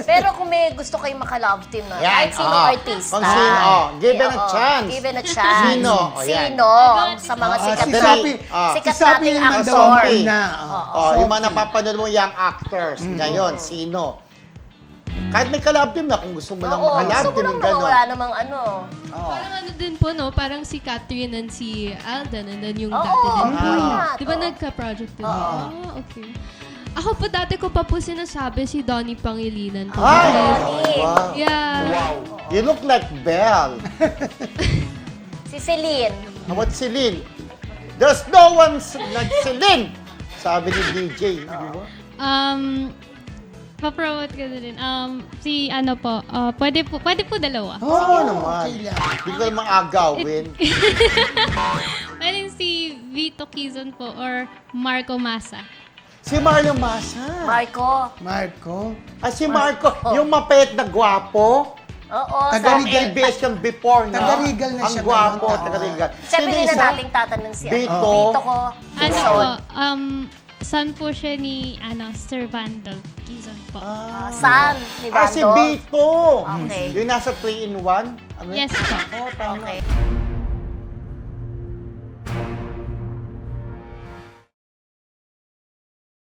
Pero kung may gusto kayong maka-love team na, Yan, kahit sino artista. Kung sino, given a Oo, chance. Given a chance. Sino? O, yan. Sino? Sa mga sikat si na, Sapi. sikat Si Sapi nating yung actor. nagdawang na. Yung mga napapanood mo young actors. Ngayon, sino? Kahit may ka-love team na, kung gusto mo lang Oo, maka-love gusto mo team, lang yung naman, gano'n. wala namang ano. Parang ano din po, no? Parang si Catherine and si Alden and then yung Oo, dati din. why not? Di ba Oo. nagka-project din? Okay. Ako po dati ko pa po sinasabi si Donnie Pangilinan po. Ay! Donnie. Wow. Yeah. Wow. You look like Belle. Si Celine. How about Celine? There's no one like Celine! Sabi ni DJ. Di ba? Pa-promote ko na rin. Si ano po, pwede po dalawa. Oo naman. okay lang. Hindi ko naman agawin. Pwede si Vito Quizon po or Marco Massa. Si Marlo Masa. Marco. Marco. Si Marco, yung mapayat na gwapo. Oo. Taga- From LBS yung before, no? Taga-Regal na siya Ang gwapo, ngayon. taga-Regal. Siyempre Sino din na isa? dating tatanong si Vito. Vito ko. Ano Quezon. po, son po siya ni Sir Vandal Quizon po. San ni Bando. Si Vito. Okay. Yung nasa 3-in-1. Ano yun? Yes po. Oo, tama. Okay.